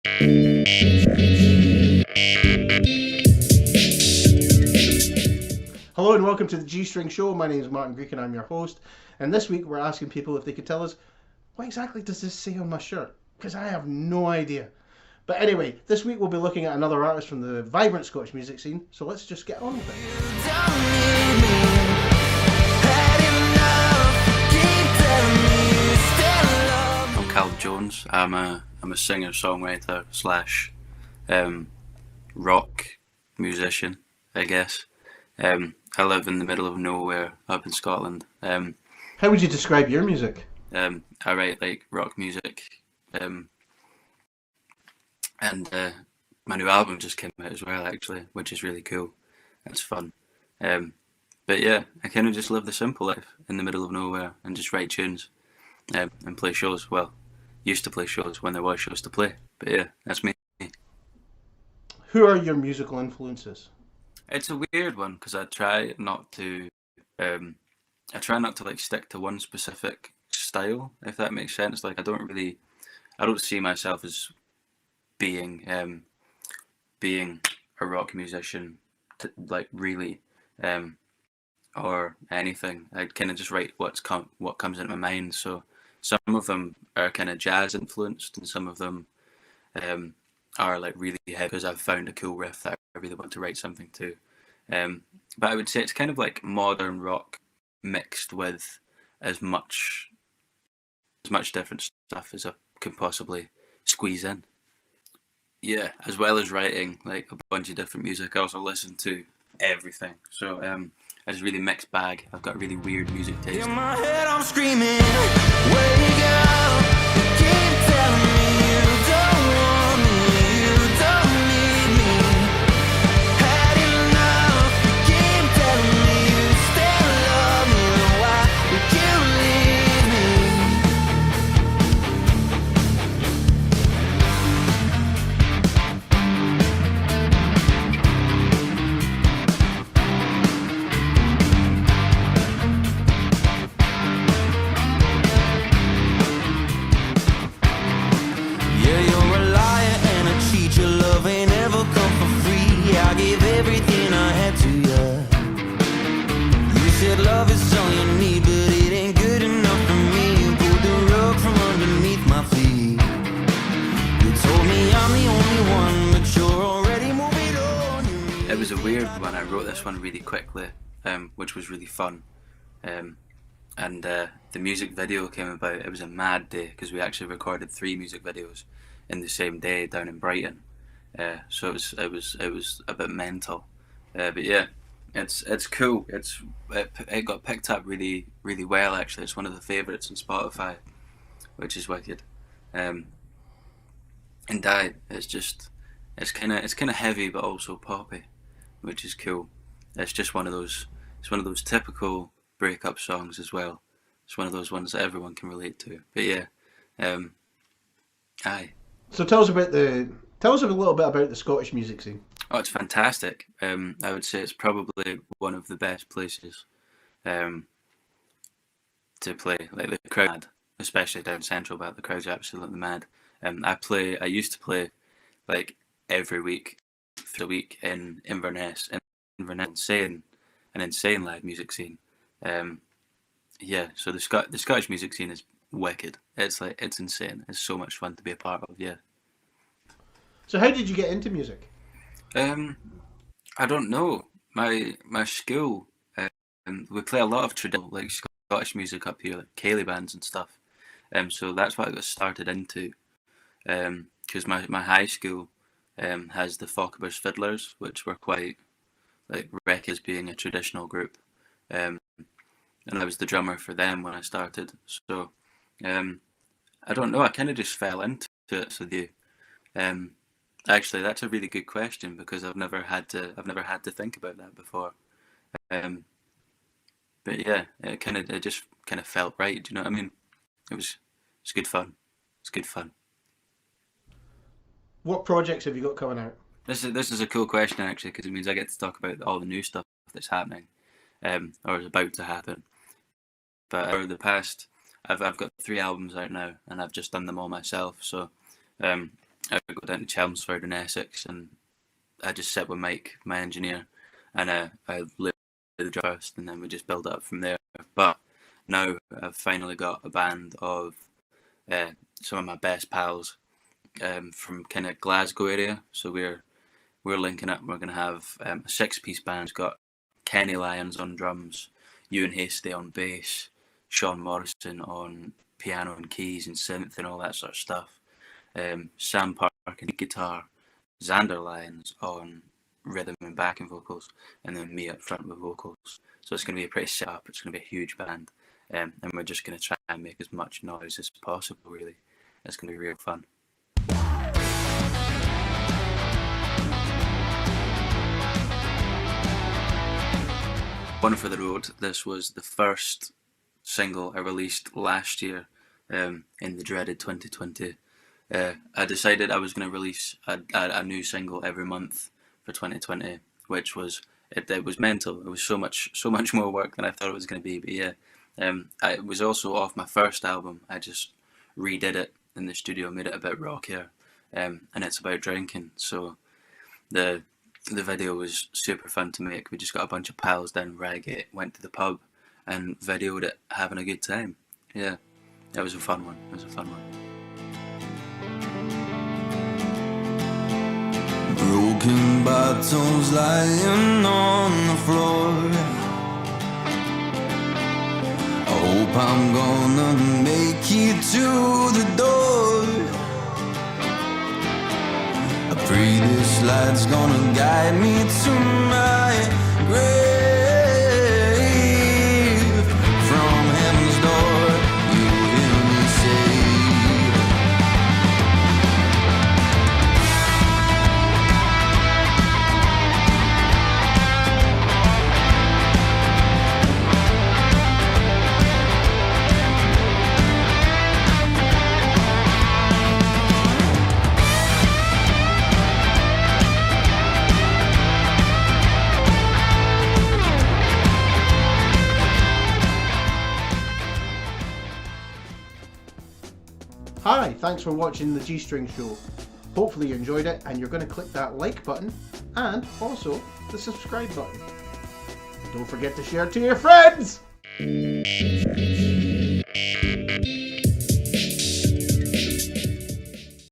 Hello and welcome to the G-String Show. My name is Martin Greek and I'm your host. And this week we're asking people if they could tell us, what exactly does this say on my shirt? Because I have no idea. But anyway, this week we'll be looking at another artist from the vibrant Scottish music scene. So let's just get on with it. I'm Calum Jones. I'm a singer, songwriter slash rock musician, I guess. I live in the middle of nowhere up in Scotland. How would you describe your music? I write like rock music, and my new album just came out as well, actually, which is really cool. It's fun. But yeah, I kind of just live the simple life in the middle of nowhere and just write tunes and play shows. Well, used to play shows when there was shows to play. But yeah, that's me. Who are your musical influences? It's a weird one because I try not to like stick to one specific style, if that makes sense. Like I don't see myself as being a rock musician, really, or anything. I kind of just write what comes into my mind. So some of them are kind of jazz influenced, and some of them are like really heavy because I've found a cool riff that I really want to write something to. But I would say it's kind of like modern rock mixed with as much different stuff as I can possibly squeeze in. Yeah, as well as writing like a bunch of different music, I also listen to everything. So I just really mixed bag. I've got a really weird music taste. In my head I'm screaming, wake up, keep telling me you don't want me, you don't need me. Had enough, keep telling me you still love me, why would you leave me? Yeah, you're a liar and a cheat. Your love ain't ever come for free. I gave everything I had to you. You said love is all you need, but it ain't good enough for me. You pulled the rug from underneath my feet. You told me I'm the only one, but you're already moving on. It was a weird one. I wrote this one really quickly, which was really fun. And the music video came about. It was a mad day because we actually recorded 3 music videos in the same day down in Brighton. So it was a bit mental. But yeah, it's cool. It got picked up really really well actually. It's one of the favourites on Spotify, which is wicked. And it's kind of heavy but also poppy, which is cool. It's just one of those typical breakup songs as well. It's one of those ones that everyone can relate to. But yeah, aye. So tell us a little bit about the Scottish music scene. Oh, it's fantastic. I would say it's probably one of the best places to play. Like the crowd, especially down central, but the crowd's absolutely mad. I used to play like every week for the week in Inverness. An insane live music scene. Yeah, so the Scottish music scene is wicked. It's insane. It's so much fun to be a part of. Yeah. So how did you get into music? I don't know. My school, we play a lot of traditional like Scottish music up here, like ceilidh bands and stuff. So that's what I got started into. Because my high school has the Fochabers Fiddlers, which were quite like reckoned as being a traditional group. And I was the drummer for them when I started. So I don't know. I kind of just fell into it. So actually, that's a really good question because I've never had to think about that before. But yeah, it just kind of felt right. Do you know what I mean? It's good fun. It's good fun. What projects have you got coming out? This is a cool question actually because it means I get to talk about all the new stuff that's happening, or is about to happen. But over the past, I've got 3 albums out now, and I've just done them all myself. So I go down to Chelmsford in Essex, and I just sit with Mike, my engineer, and I live the drum first, and then we just build it up from there. But now I've finally got a band of some of my best pals from kind of Glasgow area. So we're linking up. We're going to have a 6-piece band. We've got Kenny Lyons on drums, Ewan Hasty on bass, Sean Morrison on piano and keys and synth and all that sort of stuff. Sam Park on guitar, Xander Lyons on rhythm and backing vocals, and then me up front with vocals. So it's going to be a pretty setup. It's going to be a huge band, and we're just going to try and make as much noise as possible. Really, it's going to be real fun. One for the Road. This was the first single I released last year, in the dreaded 2020. I decided I was going to release a new single every month for 2020, which was it was mental. It was so much more work than I thought it was going to be. But yeah, it was also off my first album. I just redid it in the studio, made it a bit rockier, and it's about drinking. So the video was super fun to make. We just got a bunch of pals down in Reigate, went to the pub, and videoed it, having a good time. Yeah, it was a fun one. Broken bottles lying on the floor. I hope I'm gonna make it to the door. I pray this light's gonna guide me to my grave. From heaven's door, you hear me say, Hi, thanks for watching the G-String Show. Hopefully you enjoyed it, and you're going to click that like button and also the subscribe button. And don't forget to share it to your friends!